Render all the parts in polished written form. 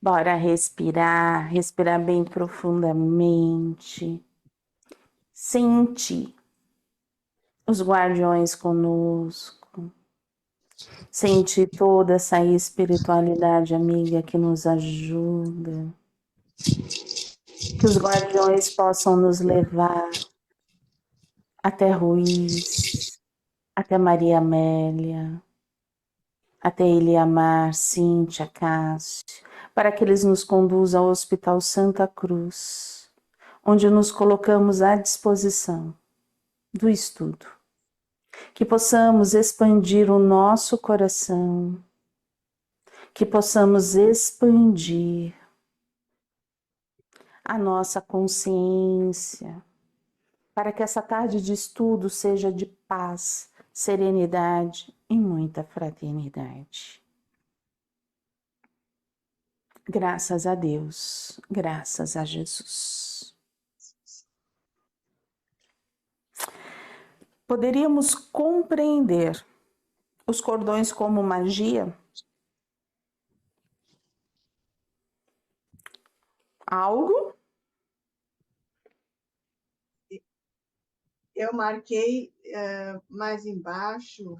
Bora respirar, respirar bem profundamente. Sentir os guardiões conosco. Sentir toda essa espiritualidade amiga que nos ajuda. Que os guardiões possam nos levar até Ruiz, até Maria Amélia, até Eliamar, Cíntia, Cássio, para que eles nos conduzam ao Hospital Santa Cruz, onde nos colocamos à disposição do estudo. Que possamos expandir o nosso coração, que possamos expandir a nossa consciência, para que essa tarde de estudo seja de paz, serenidade e muita fraternidade. Graças a Deus, graças a Jesus. Poderíamos compreender os cordões como magia? Algo? Eu marquei mais embaixo,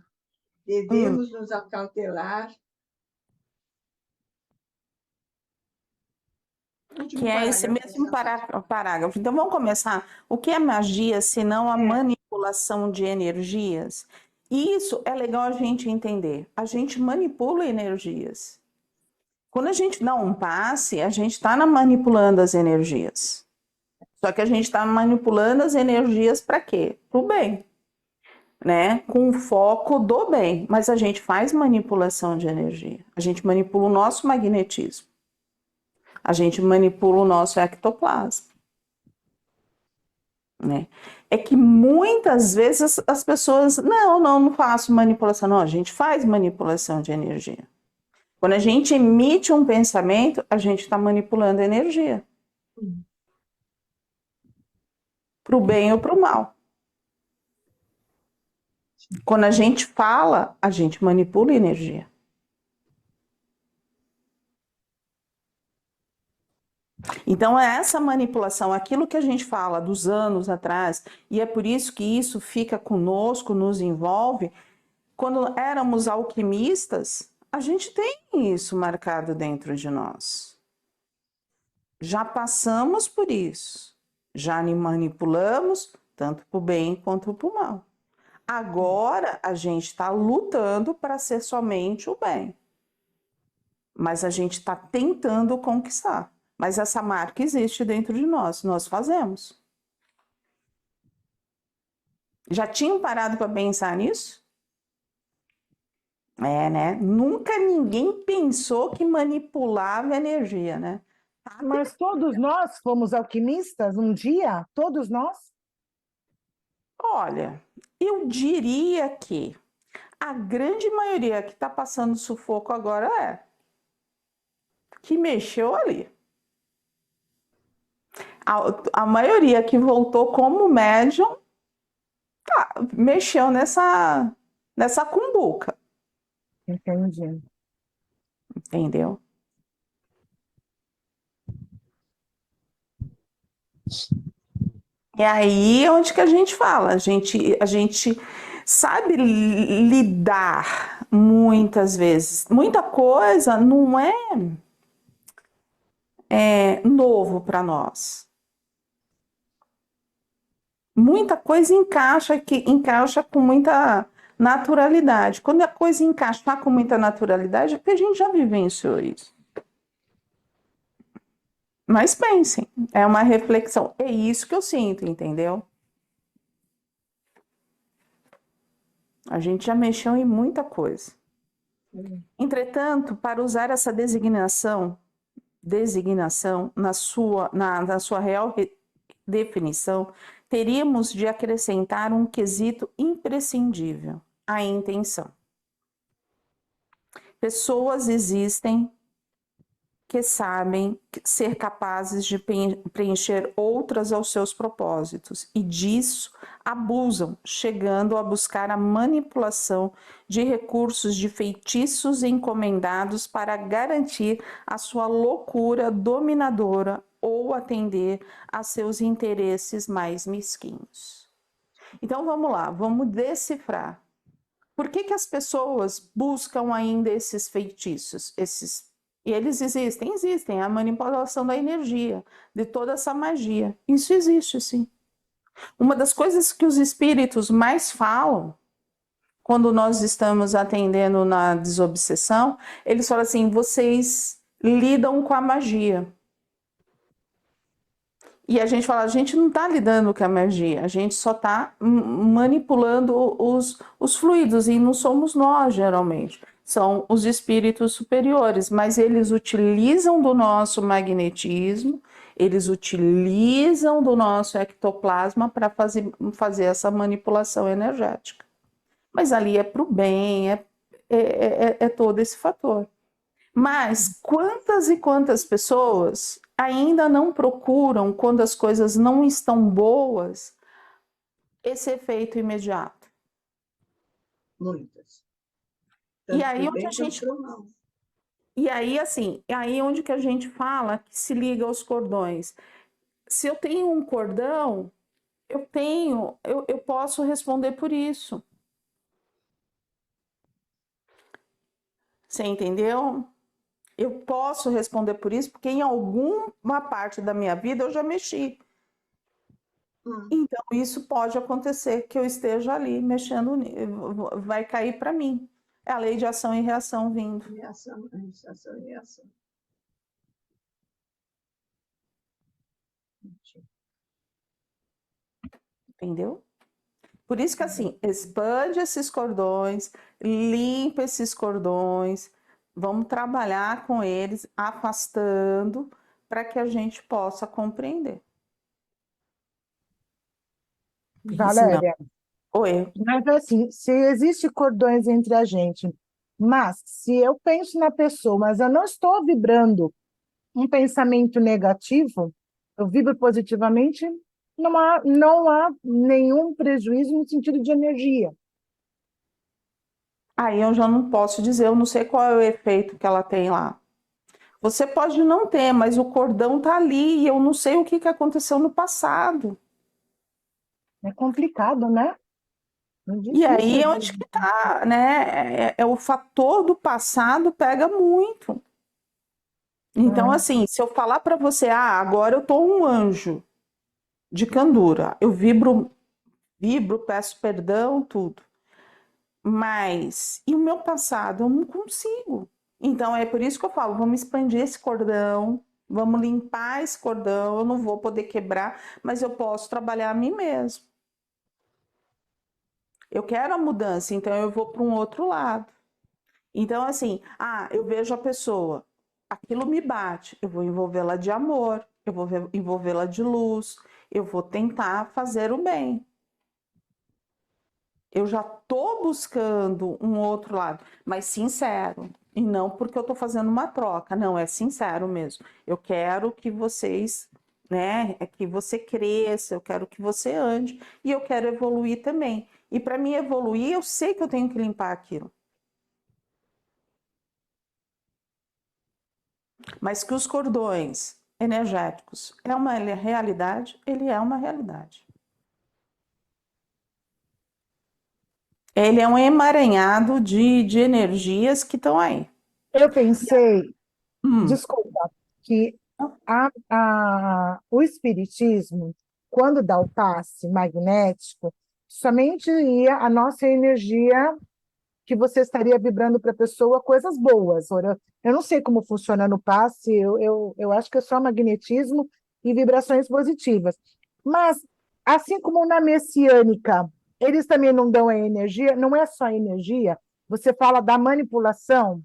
devemos nos acautelar. Que é esse mesmo parágrafo. Então vamos começar. O que é magia se não a manipulação de energias? Isso é legal a gente entender. A gente manipula energias. Quando a gente dá um passe, a gente está manipulando as energias. Só que a gente está manipulando as energias para quê? Para o bem. Né? Com o foco do bem. Mas a gente faz manipulação de energia. A gente manipula o nosso magnetismo. A gente manipula o nosso ectoplasma. Né? É que muitas vezes as pessoas, não faço manipulação. Não, a gente faz manipulação de energia. Quando a gente emite um pensamento, a gente está manipulando a energia. Para o bem ou para o mal. Quando a gente fala, a gente manipula a energia. Então, é essa manipulação, aquilo que a gente fala dos anos atrás, e é por isso que isso fica conosco, nos envolve. Quando éramos alquimistas, a gente tem isso marcado dentro de nós. Já passamos por isso. Já manipulamos, tanto para o bem quanto para o mal. Agora, a gente está lutando para ser somente o bem. Mas a gente está tentando conquistar. Mas essa marca existe dentro de nós, nós fazemos. Já tinham parado para pensar nisso? É, né? Nunca ninguém pensou que manipulava energia, né? Mas todos nós fomos alquimistas um dia? Todos nós? Olha, eu diria que a grande maioria que está passando sufoco agora que mexeu ali. A maioria que voltou como médium mexeu nessa cumbuca. Entendi. Entendeu? E aí onde que a gente fala? A gente sabe lidar muitas vezes. Muita coisa não é novo para nós. Muita coisa encaixa com muita naturalidade. Quando a coisa encaixar com muita naturalidade, é porque a gente já vivenciou isso. Mas pensem, é uma reflexão. É isso que eu sinto, entendeu? A gente já mexeu em muita coisa. Entretanto, para usar essa designação na sua real definição, teríamos de acrescentar um quesito imprescindível, a intenção. Pessoas existem que sabem ser capazes de preencher outras aos seus propósitos, e disso abusam, chegando a buscar a manipulação de recursos de feitiços encomendados para garantir a sua loucura dominadora ou atender a seus interesses mais mesquinhos. Então vamos lá, vamos decifrar. Por que as pessoas buscam ainda esses feitiços, e eles existem, a manipulação da energia, de toda essa magia. Isso existe, sim. Uma das coisas que os espíritos mais falam, quando nós estamos atendendo na desobsessão, eles falam assim, vocês lidam com a magia. E a gente fala, a gente não está lidando com a magia, a gente só está manipulando os fluidos, e não somos nós, geralmente. São os espíritos superiores, mas eles utilizam do nosso magnetismo, eles utilizam do nosso ectoplasma para fazer essa manipulação energética. Mas ali é para o bem, é todo esse fator. Mas quantas e quantas pessoas ainda não procuram, quando as coisas não estão boas, esse efeito imediato? Muitas. E aí onde a gente... E aí, assim, aí onde que a gente fala que se liga aos cordões. Se eu tenho um cordão, eu posso responder por isso. Você entendeu? Eu posso responder por isso porque em alguma parte da minha vida eu já mexi. Então isso pode acontecer que eu esteja ali mexendo, vai cair para mim. É a lei de ação e reação vindo. Ação e reação. Entendeu? Por isso que assim, expande esses cordões, limpa esses cordões, vamos trabalhar com eles, afastando, para que a gente possa compreender. Valéria, Oi. mas assim, se existe cordões entre a gente, mas se eu penso na pessoa, mas eu não estou vibrando um pensamento negativo, eu vibro positivamente, não há nenhum prejuízo no sentido de energia. Aí eu já não posso dizer, eu não sei qual é o efeito que ela tem lá. Você pode não ter, mas o cordão tá ali e eu não sei o que aconteceu no passado. É complicado, né? E aí onde que tá, né? O fator do passado pega muito. Então, assim, se eu falar para você, agora eu tô um anjo de candura, eu vibro, peço perdão, tudo. Mas, e o meu passado? Eu não consigo. Então, é por isso que eu falo, vamos expandir esse cordão, vamos limpar esse cordão, eu não vou poder quebrar, mas eu posso trabalhar a mim mesmo. Eu quero a mudança, então eu vou para um outro lado. Então, assim, eu vejo a pessoa, aquilo me bate, eu vou envolvê-la de amor, eu vou envolvê-la de luz, eu vou tentar fazer o bem. Eu já estou buscando um outro lado, mas sincero. E não porque eu estou fazendo uma troca, não, é sincero mesmo. Eu quero que vocês, né, que você cresça, eu quero que você ande e eu quero evoluir também. E para mim evoluir, eu sei que eu tenho que limpar aquilo. Mas que os cordões energéticos é uma realidade, ele é uma realidade. Ele é um emaranhado de energias que estão aí. Eu pensei, desculpa, que o espiritismo, quando dá o passe magnético, somente ia a nossa energia que você estaria vibrando para a pessoa coisas boas. Eu não sei como funciona no passe, eu acho que é só magnetismo e vibrações positivas. Mas, assim como na messiânica, eles também não dão a energia, não é só a energia, você fala da manipulação,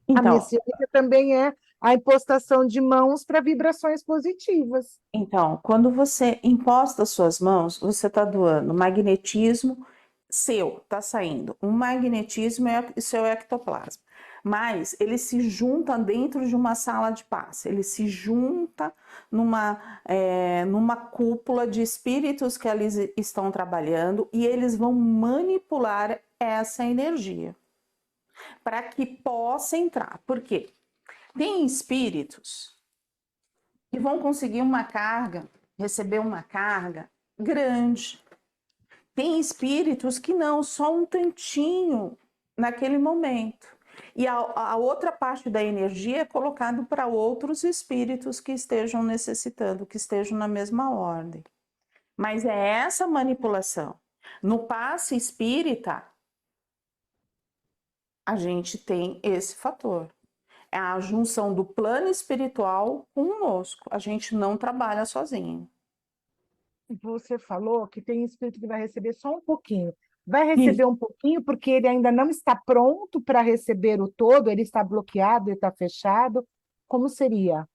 a Então, messiânica também é a impostação de mãos para vibrações positivas. então, quando você imposta suas mãos, você está doando magnetismo seu, está saindo. O magnetismo é o seu ectoplasma. Mas ele se junta dentro de uma sala de paz, ele se junta numa cúpula de espíritos que eles estão trabalhando e eles vão manipular essa energia para que possa entrar. Por quê? Tem espíritos que vão conseguir uma carga, receber uma carga grande. Tem espíritos que não, só um tantinho naquele momento. E a outra parte da energia é colocado para outros espíritos que estejam necessitando, que estejam na mesma ordem. Mas é essa manipulação. No passe espírita, a gente tem esse fator. É a junção do plano espiritual conosco. A gente não trabalha sozinho. Você falou que tem espírito que vai receber só um pouquinho. Vai receber um pouquinho porque ele ainda não está pronto para receber o todo, ele está bloqueado, ele está fechado. Como seria?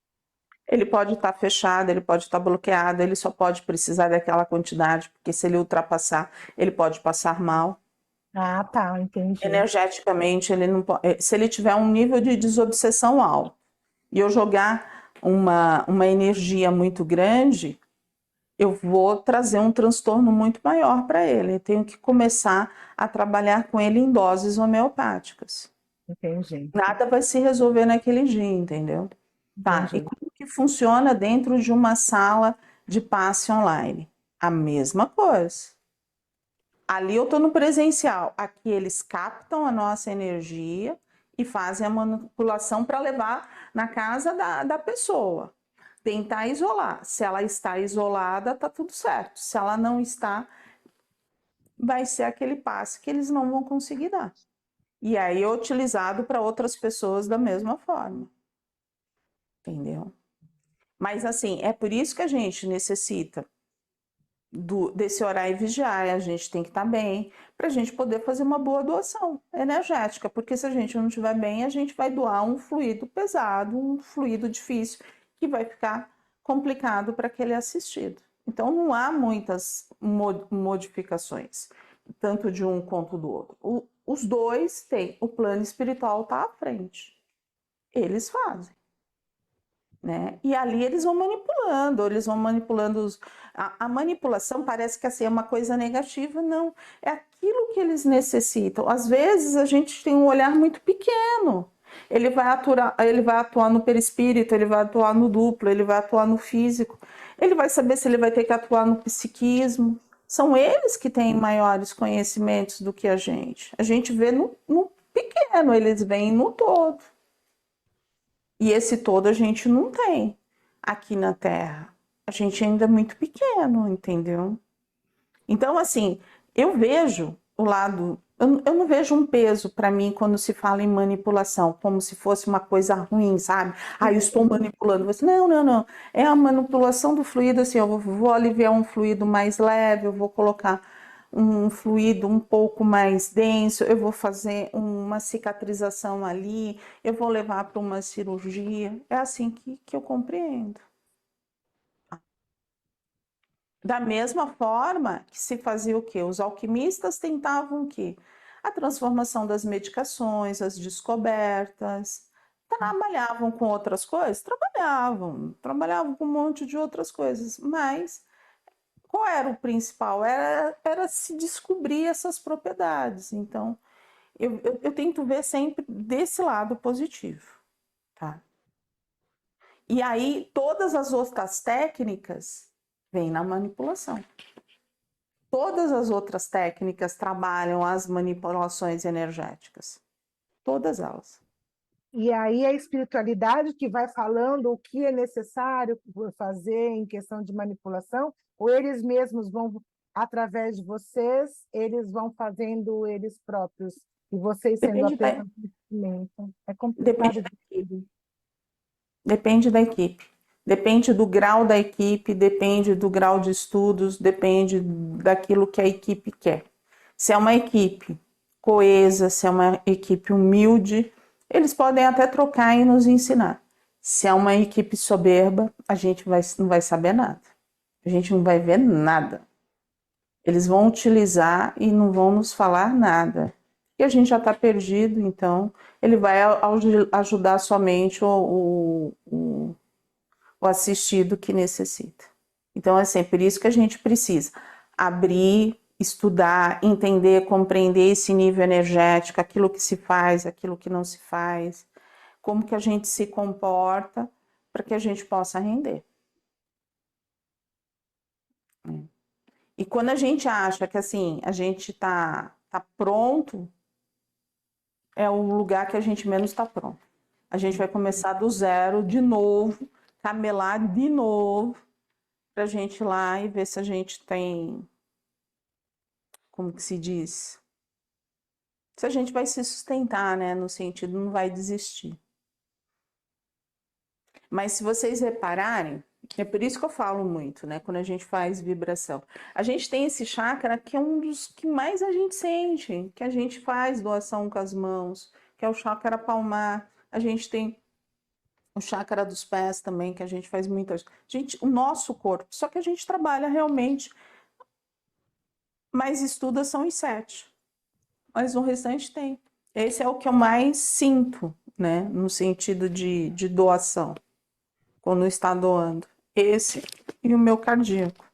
Ele pode estar fechado, ele pode estar bloqueado, ele só pode precisar daquela quantidade, porque se ele ultrapassar, ele pode passar mal. Ah, tá, entendi. Energeticamente, ele não pode, se ele tiver um nível de desobsessão alto e eu jogar uma energia muito grande, eu vou trazer um transtorno muito maior para ele. Eu tenho que começar a trabalhar com ele em doses homeopáticas. Entendi. Nada vai se resolver naquele dia, entendeu? Tá, e Entendi. como que funciona dentro de uma sala de passe online? A mesma coisa. Ali eu estou no presencial, aqui eles captam a nossa energia e fazem a manipulação para levar na casa da pessoa. Tentar isolar. Se ela está isolada, tá tudo certo. Se ela não está, vai ser aquele passe que eles não vão conseguir dar. E aí é utilizado para outras pessoas da mesma forma. Entendeu? Mas assim, é por isso que a gente necessita desse orar e vigiar, a gente tem que estar bem, para a gente poder fazer uma boa doação energética, porque se a gente não estiver bem, a gente vai doar um fluido pesado, um fluido difícil, que vai ficar complicado para aquele assistido. Então não há muitas modificações, tanto de um quanto do outro. Os dois têm, o plano espiritual está à frente, eles fazem. Né? E ali eles vão manipulando a manipulação parece que assim, é uma coisa negativa, não, é aquilo que eles necessitam. Às vezes a gente tem um olhar muito pequeno, ele vai atuar no perispírito, ele vai atuar no duplo, ele vai atuar no físico, ele vai saber se ele vai ter que atuar no psiquismo, são eles que têm maiores conhecimentos do que a gente vê no pequeno, eles veem no todo. E esse todo a gente não tem aqui na Terra. A gente ainda é muito pequeno, entendeu? Então, assim, eu vejo o lado. Eu não vejo um peso para mim quando se fala em manipulação, como se fosse uma coisa ruim, sabe? Ah, eu estou manipulando você. Não, não, não. É a manipulação do fluido, assim, eu vou aliviar um fluido mais leve, eu vou colocar um fluido um pouco mais denso, eu vou fazer uma cicatrização ali, eu vou levar para uma cirurgia. É assim que eu compreendo. Da mesma forma que se fazia o quê? Os alquimistas tentavam o quê? A transformação das medicações, as descobertas. Trabalhavam com outras coisas? Trabalhavam com um monte de outras coisas, mas qual era o principal? Era se descobrir essas propriedades. Então, eu tento ver sempre desse lado positivo, tá? E aí, todas as outras técnicas vêm na manipulação. Todas as outras técnicas trabalham as manipulações energéticas. Todas elas. E aí a espiritualidade que vai falando o que é necessário fazer em questão de manipulação, ou eles mesmos vão, através de vocês, eles vão fazendo eles próprios, e vocês sendo apenas um instrumento. É complicado. Depende da equipe. Depende do grau da equipe, depende do grau de estudos, depende daquilo que a equipe quer. Se é uma equipe coesa, se é uma equipe humilde, eles podem até trocar e nos ensinar. Se é uma equipe soberba, a gente não vai saber nada. A gente não vai ver nada. Eles vão utilizar e não vão nos falar nada. e a gente já está perdido, então ele vai ajudar somente o assistido que necessita. Então, assim, é por isso que a gente precisa abrir, estudar, entender, compreender esse nível energético, aquilo que se faz, aquilo que não se faz, como que a gente se comporta para que a gente possa render. E quando a gente acha que assim, a gente tá pronto, é o lugar que a gente menos está pronto. A gente vai começar do zero de novo, camelar de novo, para a gente ir lá e ver se a gente tem, como que se diz? Se a gente vai se sustentar, né? No sentido, não vai desistir. Mas se vocês repararem, é por isso que eu falo muito, né? Quando a gente faz vibração. A gente tem esse chakra que é um dos que mais a gente sente, que a gente faz doação com as mãos, que é o chakra palmar. A gente tem o chakra dos pés também, que a gente faz muitas. Gente, o nosso corpo, só que a gente trabalha realmente, mas estuda são os 7. Mas o restante tem. Esse é o que eu mais sinto, né? No sentido de doação, quando está doando. Esse e o meu cardíaco.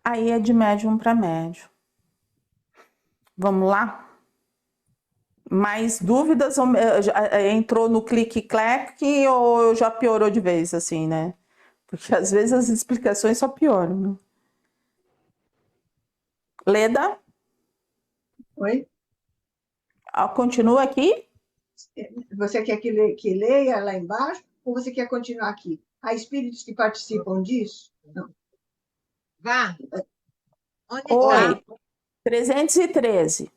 Aí é de médium para médium. Vamos lá? Mais dúvidas? Entrou no clique-clack ou já piorou de vez, assim, né? Porque às vezes as explicações só pioram, né? Leda? Oi? Continua aqui? Você quer que leia lá embaixo ou você quer continuar aqui? Há espíritos que participam disso? Não. Vá. Onde Oi, está? 313.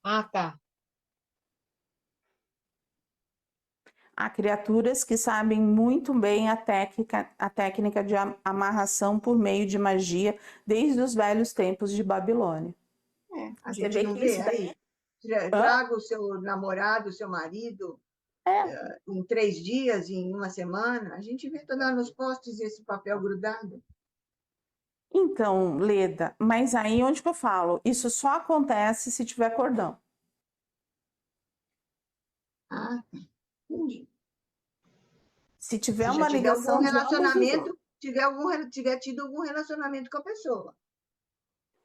Ah, tá. Há criaturas que sabem muito bem a técnica de amarração por meio de magia desde os velhos tempos de Babilônia. A Você gente vê não que vê isso daí... aí. Traga o seu namorado, o seu marido, em 3 dias, em uma semana. A gente vê toda nos postes esse papel grudado. Então, Leda, mas aí onde que eu falo? Isso só acontece se tiver cordão. Ah, entendi. Se tiver Se já uma tiver algum ligação de ambos os dois. relacionamento, tiver tido algum relacionamento com a pessoa.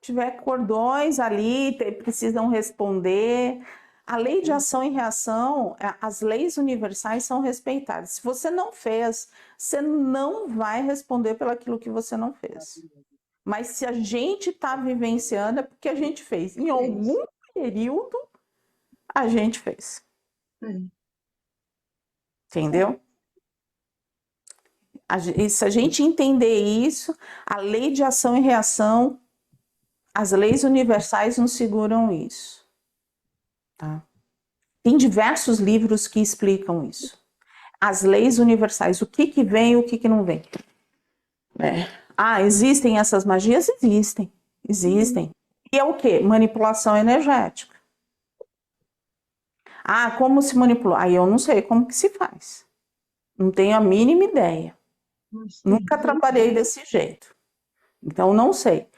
Tiver cordões ali, precisam responder. A lei de ação e reação, as leis universais são respeitadas. Se você não fez, você não vai responder pelo aquilo que você não fez. Mas se a gente está vivenciando, é porque a gente fez. Em algum período, a gente fez. Entendeu? Se a gente entender isso, a lei de ação e reação, as leis universais nos seguram isso. Tá? Tem diversos livros que explicam isso. As leis universais, o que vem e o que não vem. Existem essas magias? Existem. Existem. E é o quê? Manipulação energética. Como se manipula? Aí eu não sei como que se faz. Não tenho a mínima ideia. Nunca trabalhei desse jeito. Então, não sei.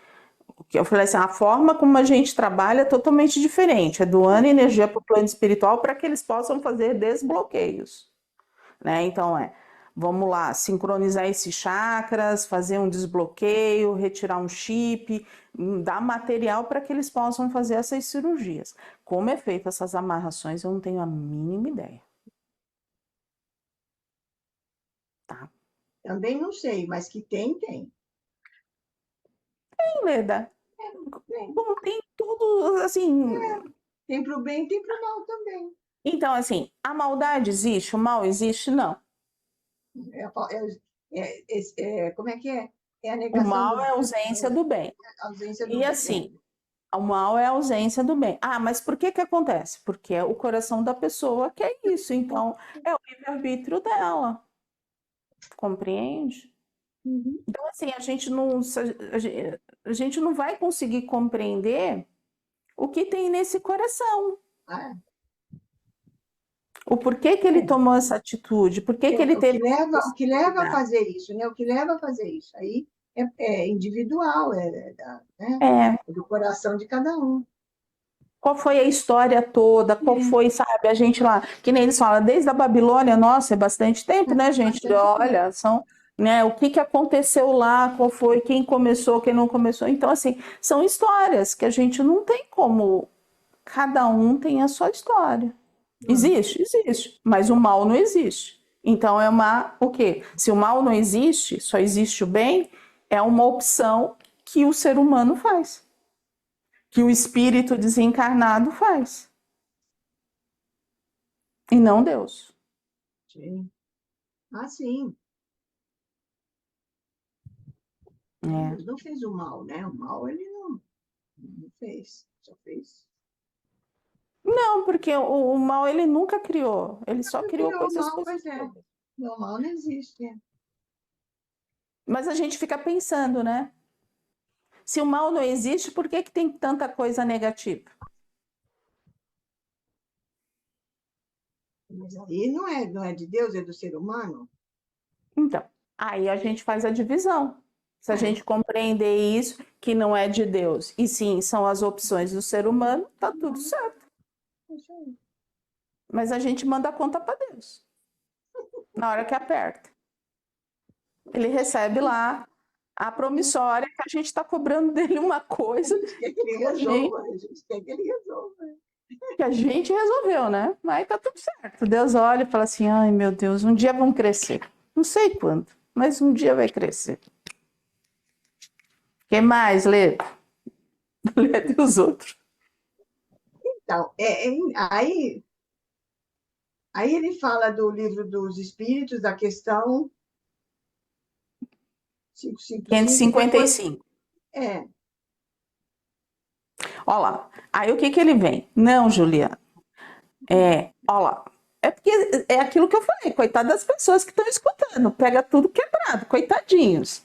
O que eu falei assim, a forma como a gente trabalha é totalmente diferente. É doando energia para o plano espiritual para que eles possam fazer desbloqueios. Né? Então, vamos lá, sincronizar esses chakras, fazer um desbloqueio, retirar um chip, dar material para que eles possam fazer essas cirurgias. Como é feita essas amarrações, eu não tenho a mínima ideia. Tá? Também não sei, mas que tem. Tem, Leda. Bom, tem tudo, assim... Tem para o bem, tem para o mal também. Então, assim, a maldade existe, o mal existe? Não. Como é que é? É a O negação mal é a ausência do bem. A ausência do E bem. assim, o mal é a ausência do bem. Mas por que acontece? Porque é o coração da pessoa que é isso. Então, é o livre-arbítrio dela. Compreende? Então, assim, a gente não vai conseguir compreender o que tem nesse coração. O porquê que ele tomou essa atitude? Por que ele teve... O que leva a fazer isso, né? O que leva a fazer isso? Aí é individual, né? É, É do coração de cada um. qual foi a história toda? Qual foi, sabe, a gente lá, que nem eles falam, desde a Babilônia, nossa, é bastante tempo, né, gente? Bastante Olha, são, né, o que que aconteceu lá, qual foi, quem começou, quem não começou. Então, assim, são histórias que a gente não tem como, cada um tem a sua história. Existe? Existe, mas o mal não existe. Então é o quê? Se o mal não existe, só existe o bem, é uma opção que o ser humano faz, que o espírito desencarnado faz, e não Deus. Sim. Sim. É. Deus não fez o mal, né? O mal ele não fez, só fez. Não, porque o mal ele nunca criou, ele só criou Criou o coisas mal, pois é. positivas. O mal não existe. Mas a gente fica pensando, né? Se o mal não existe, por que que tem tanta coisa negativa? Mas aí não é de Deus, é do ser humano. Então, aí a gente faz a divisão. Se a gente compreender isso, que não é de Deus, e sim são as opções do ser humano, tá tudo certo. Isso aí. Mas a gente manda a conta para Deus. Na hora que aperta. Ele recebe lá a promissória que a gente está cobrando dele uma coisa A gente quer que ele resolva, a gente quer que ele resolva. que a gente resolveu, né? Mas tá tudo certo. Deus olha e fala assim: ai meu Deus, um dia vão crescer. Não sei quando, mas um dia vai crescer. Quem mais, Lê? Lê dos outros. Então, aí ele fala do livro dos Espíritos, da questão 555, depois 555. é, Olha lá. Aí o que que ele vem? Não, Juliana. Olha lá. É porque é aquilo que eu falei, coitado das pessoas que estão escutando, pega tudo quebrado, coitadinhos,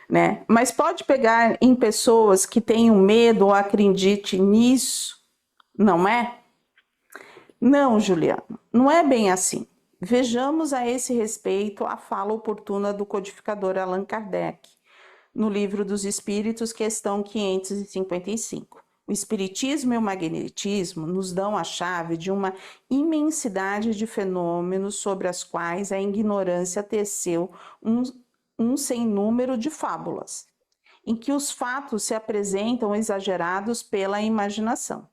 né? Mas pode pegar em pessoas que tenham medo ou acredite nisso, não é? Não, Juliana, não é bem assim. Vejamos a esse respeito a fala oportuna do codificador Allan Kardec, no Livro dos Espíritos, questão 555. O Espiritismo e o Magnetismo nos dão a chave de uma imensidade de fenômenos sobre as quais a ignorância teceu um sem número de fábulas, em que os fatos se apresentam exagerados pela imaginação.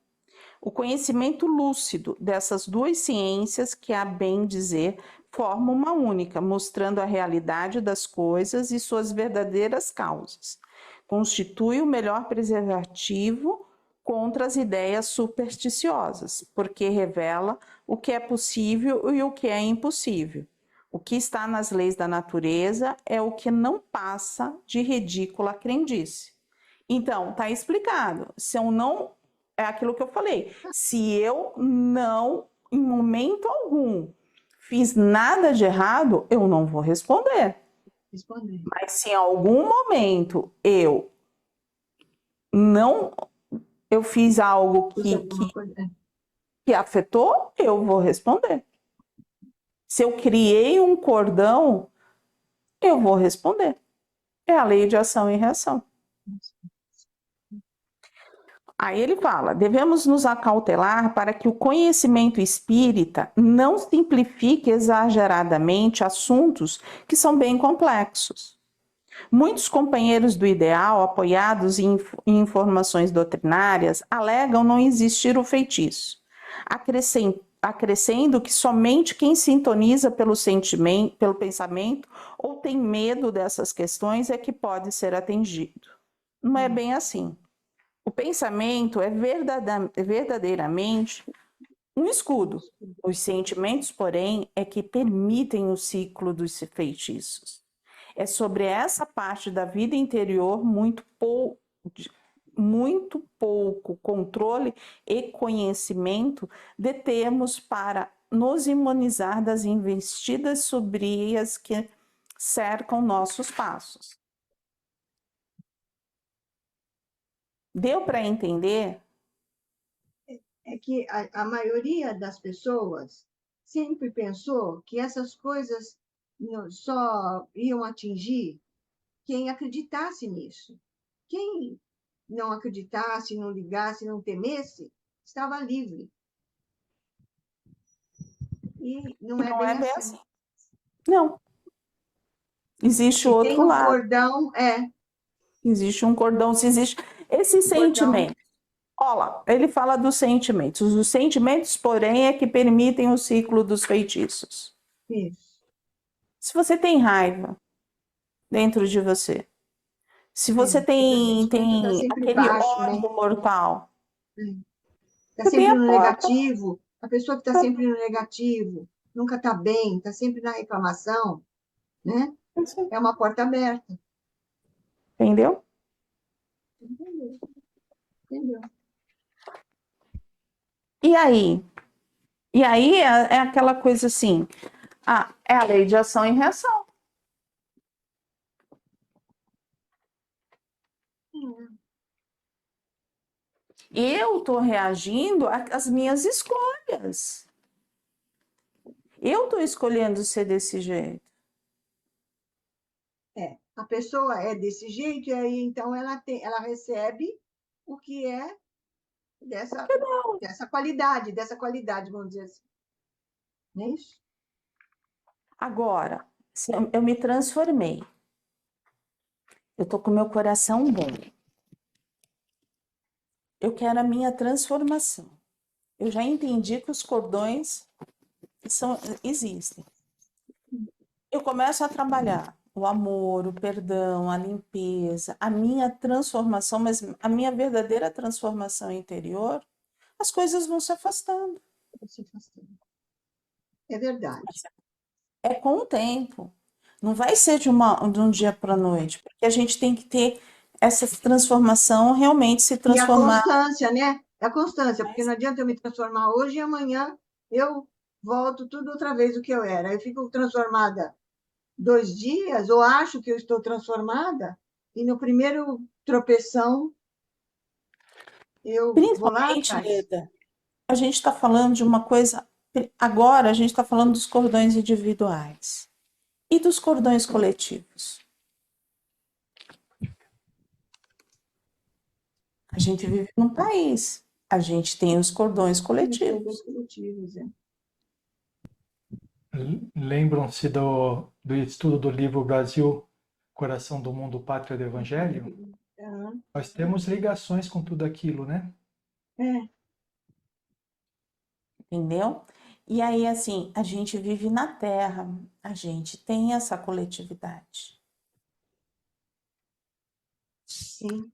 O conhecimento lúcido dessas duas ciências, que a bem dizer, forma uma única, mostrando a realidade das coisas e suas verdadeiras causas. Constitui o melhor preservativo contra as ideias supersticiosas, porque revela o que é possível e o que é impossível. O que está nas leis da natureza é o que não passa de ridícula crendice. Então, está explicado. Se eu não é aquilo que eu falei. Se eu não, em momento algum, fiz nada de errado, eu não vou responder. responder. Mas se em algum momento eu fiz algo que afetou, eu vou responder. Se eu criei um cordão, eu vou responder. É a lei de ação e reação. Aí ele fala: devemos nos acautelar para que o conhecimento espírita não simplifique exageradamente assuntos que são bem complexos. Muitos companheiros do ideal, apoiados em informações doutrinárias, alegam não existir o feitiço, acrescendo que somente quem sintoniza pelo sentimento, pelo pensamento ou tem medo dessas questões é que pode ser atingido. Não é bem assim. O pensamento é verdadeiramente um escudo. Os sentimentos, porém, é que permitem o ciclo dos feitiços. É sobre essa parte da vida interior muito pouco controle e conhecimento detemos para nos imunizar das investidas sombrias que cercam nossos passos. Deu para entender? É que a maioria das pessoas sempre pensou que essas coisas só iam atingir quem acreditasse nisso. Quem não acreditasse, não ligasse, não temesse, estava livre. E não é Não bem é bem assim. assim. Não. Existe o Se tem outro um lado. cordão, Existe um cordão, se existe esse sentimento. Olha, ele fala dos sentimentos. Os sentimentos, porém, é que permitem o ciclo dos feitiços. isso. Se você tem raiva dentro de você, se você A gente está tem sempre aquele baixo, né? ódio mortal, Está você tem sempre a no porta. negativo. A pessoa que está sempre no negativo, nunca está bem, está sempre na reclamação, né? É uma porta aberta. Entendeu? Entendeu? Entendeu? E aí? E aí é aquela coisa assim, é a lei de ação e reação. Eu estou reagindo às minhas escolhas. Eu estou escolhendo ser desse jeito. A pessoa é desse jeito, e aí então ela recebe o que é dessa qualidade, vamos dizer assim. Não é isso? Agora, se eu me transformei. Eu estou com meu coração bom. Eu quero a minha transformação. Eu já entendi que os cordões existem. Eu começo a trabalhar o amor, o perdão, a limpeza, a minha transformação, mas a minha verdadeira transformação interior, as coisas vão se afastando. É verdade. É com o tempo. Não vai ser de um dia para a noite, porque a gente tem que ter essa transformação, realmente se E a transformar. constância, né? A constância, porque não adianta eu me transformar hoje e amanhã eu volto tudo outra vez o que eu era. Eu fico transformada 2 dias, ou acho que eu estou transformada, e no primeiro tropeção eu vou lá Principalmente, atrás. Leda, a gente está falando de uma coisa. Agora a gente está falando dos cordões individuais e dos cordões coletivos. A gente vive num país, a gente tem os cordões coletivos. Lembram-se do estudo do livro Brasil, Coração do Mundo, Pátria do Evangelho? Nós temos ligações com tudo aquilo, né? Entendeu? E aí, assim, a gente vive na Terra, a gente tem essa coletividade. Sim.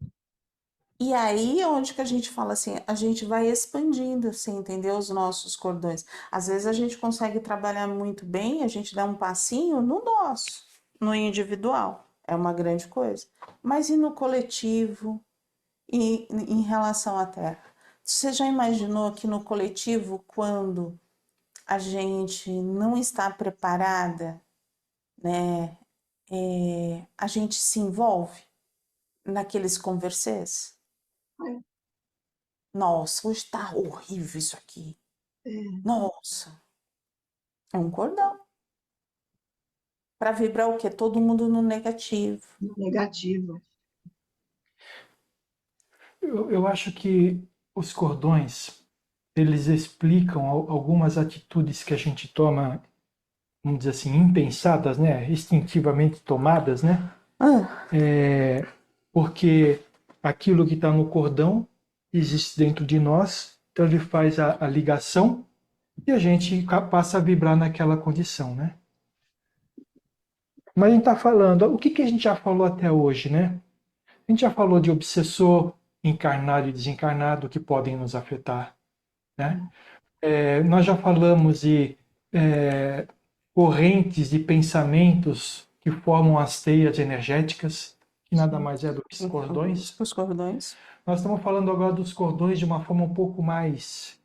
E aí é onde que a gente fala assim, a gente vai expandindo, assim, entendeu? Os nossos cordões. Às vezes a gente consegue trabalhar muito bem, a gente dá um passinho no nosso, no individual. É uma grande coisa. Mas e no coletivo? E em relação à Terra? Você já imaginou que no coletivo, quando a gente não está preparada, né? A gente se envolve naqueles conversês? Nossa, hoje tá horrível isso aqui. Nossa, é um cordão. Para vibrar o quê? Todo mundo no negativo. Negativo. Eu acho que os cordões, eles explicam algumas atitudes que a gente toma, vamos dizer assim, impensadas, né? Instintivamente tomadas, né? Porque aquilo que está no cordão existe dentro de nós, então ele faz a ligação e a gente passa a vibrar naquela condição, né? Mas a gente está falando, o que a gente já falou até hoje, né? A gente já falou de obsessor encarnado e desencarnado que podem nos afetar, né? Nós já falamos de correntes de pensamentos que formam as teias energéticas, que nada mais é do que os cordões. Os cordões. Nós estamos falando agora dos cordões de uma forma um pouco mais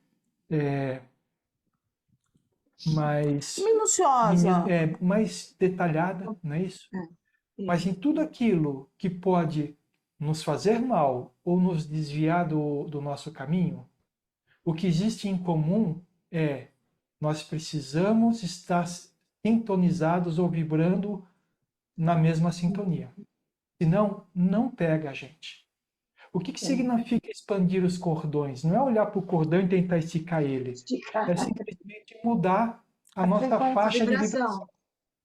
Minuciosa. mais detalhada, não é isso? Mas em tudo aquilo que pode nos fazer mal ou nos desviar do nosso caminho, o que existe em comum é nós precisamos estar sintonizados ou vibrando na mesma sintonia. Senão, não pega a gente. O que significa expandir os cordões? Não é olhar para o cordão e tentar esticar ele. Esticar É simplesmente mudar a nossa frequência, a faixa de vibração. vibração.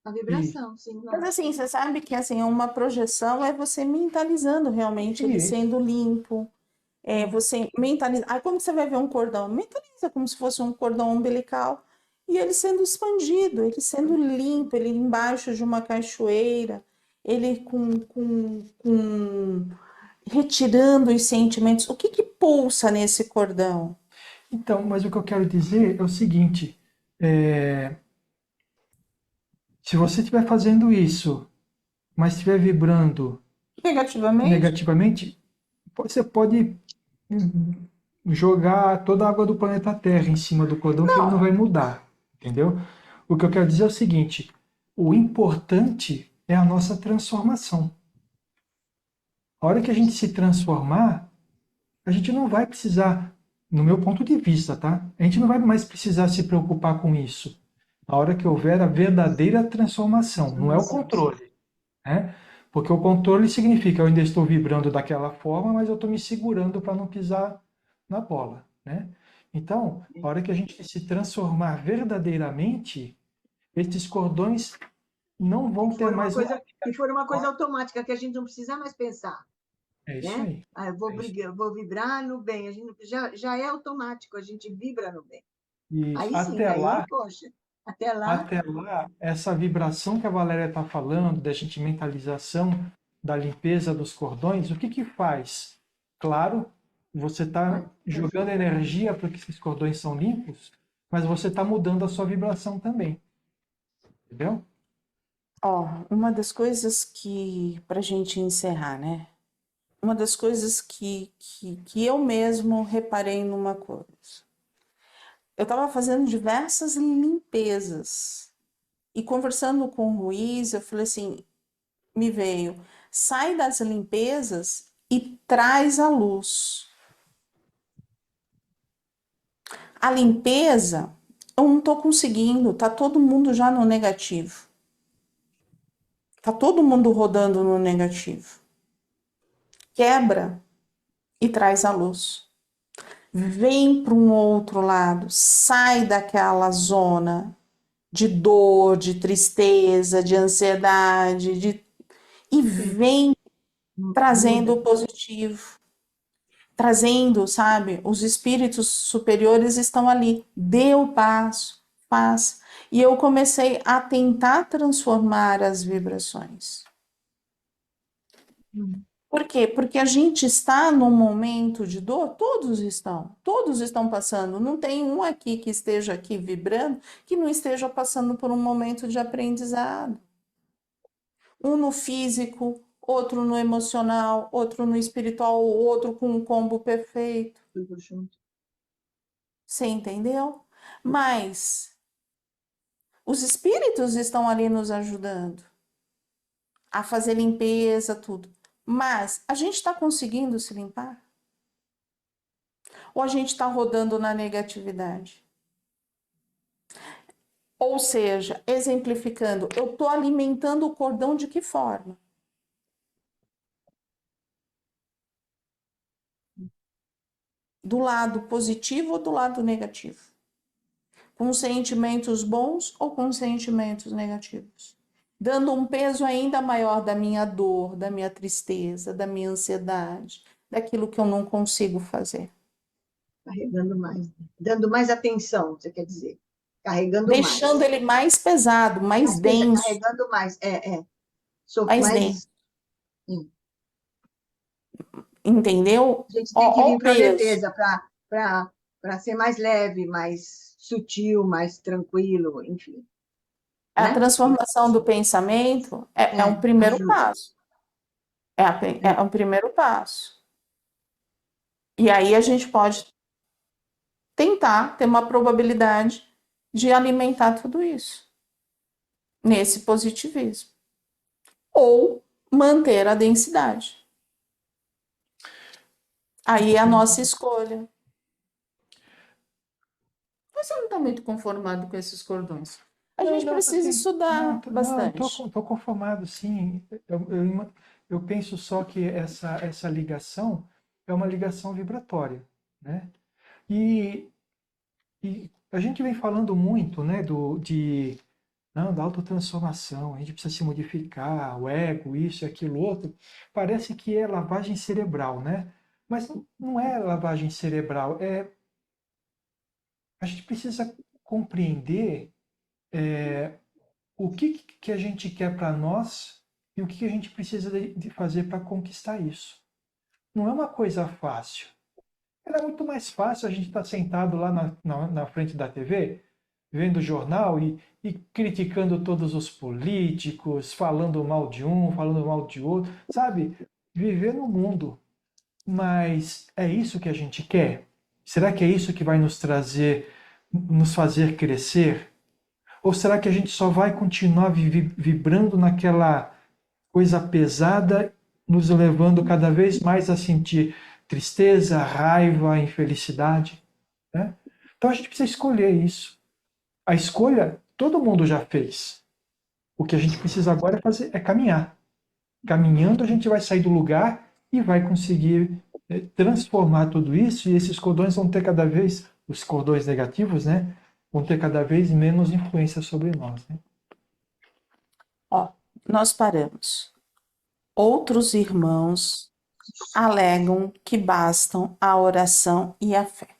A E, vibração, sim. Mas assim, você sabe que assim, uma projeção é você mentalizando realmente ele Isso. sendo limpo. É você mentaliza. Aí como você vai ver um cordão? Mentaliza como se fosse um cordão umbilical e ele sendo expandido, ele sendo limpo, ele embaixo de uma cachoeira, ele retirando os sentimentos. O que que pulsa nesse cordão? então, mas o que eu quero dizer é o seguinte: se você estiver fazendo isso, mas estiver vibrando Negativamente? negativamente, você pode jogar toda a água do planeta Terra em cima do cordão que ele não vai mudar, entendeu? O que eu quero dizer é o seguinte: o importante é a nossa transformação. A hora que a gente se transformar, a gente não vai precisar, no meu ponto de vista, tá? A gente não vai mais precisar se preocupar com isso. A hora que houver a verdadeira transformação, não é o controle, né? Porque o controle significa eu ainda estou vibrando daquela forma, mas eu estou me segurando para não pisar na bola, né? Então, a hora que a gente se transformar verdadeiramente, esses cordões não vão ter mais uma... Que for uma coisa automática, que a gente não precisa mais pensar. É isso Né? aí. Eu vou vibrar no bem. A gente já é automático, a gente vibra no bem. E Aí sim, aí, poxa, até lá, essa vibração que a Valéria está falando, da gente mentalização, da limpeza dos cordões, o que que faz? Claro, você está jogando energia para que esses cordões são limpos, mas você está mudando a sua vibração também. Entendeu? Ó, uma das coisas que, para a gente encerrar, né? Uma das coisas que eu mesmo reparei numa coisa. Eu estava fazendo diversas limpezas e conversando com o Ruiz, eu falei assim, me veio, sai das limpezas e traz a luz. A limpeza, eu não estou conseguindo, tá todo mundo já no negativo. Tá todo mundo rodando no negativo. Quebra e traz a luz. Vem para um outro lado, sai daquela zona de dor, de tristeza, de ansiedade, e vem trazendo o positivo, trazendo, sabe, os espíritos superiores estão ali, dê o passo, faça. E eu comecei a tentar transformar as vibrações. Por quê? Porque a gente está num momento de dor, todos estão passando. Não tem um aqui que esteja aqui vibrando que não esteja passando por um momento de aprendizado. Um no físico, outro no emocional, outro no espiritual, outro com um combo perfeito. tudo junto. Você entendeu? Mas os espíritos estão ali nos ajudando a fazer limpeza, tudo. Mas a gente está conseguindo se limpar? Ou a gente está rodando na negatividade? Ou seja, exemplificando, eu estou alimentando o cordão de que forma? Do lado positivo ou do lado negativo? Com sentimentos bons ou com sentimentos negativos? Dando um peso ainda maior da minha dor, da minha tristeza, da minha ansiedade, daquilo que eu não consigo fazer. Carregando mais. Dando mais atenção, você quer dizer. Carregando Deixando mais. ele mais pesado, mais denso. Carregando mais. Sou Mais denso. Entendeu? A gente tem que Ó vir o para a peso. leveza, para ser mais leve, mais sutil, mais tranquilo, enfim. A Né? transformação do pensamento é um primeiro ajuda. passo. É um primeiro passo. E aí a gente pode tentar ter uma probabilidade de alimentar tudo isso nesse positivismo. Ou manter a densidade. Aí é a nossa escolha. Você não está muito conformado com esses cordões. A gente precisa assim, estudar bastante. Estou conformado, sim. eu penso só que essa ligação é uma ligação vibratória, né? E, e a gente vem falando muito, né, não, da autotransformação, a gente precisa se modificar, o ego, isso e aquilo outro. Parece que é lavagem cerebral, né? Mas não é lavagem cerebral, a gente precisa compreender o que a gente quer para nós e o que a gente precisa de fazer para conquistar isso. Não é uma coisa fácil. Era muito mais fácil a gente estar sentado lá na frente da TV, vendo o jornal e criticando todos os políticos, falando mal de um, falando mal de outro, sabe? Viver no mundo. Mas é isso que a gente quer? Será que é isso que vai nos trazer, nos fazer crescer? Ou será que a gente só vai continuar vibrando naquela coisa pesada, nos levando cada vez mais a sentir tristeza, raiva, infelicidade, né? Então a gente precisa escolher isso. A escolha todo mundo já fez. O que a gente precisa agora é caminhar. Caminhando a gente vai sair do lugar e vai conseguir transformar tudo isso, e esses cordões vão ter cada vez, os cordões negativos, né, vão ter cada vez menos influência sobre nós, né? Ó, nós paramos. Outros irmãos alegam que bastam a oração e a fé.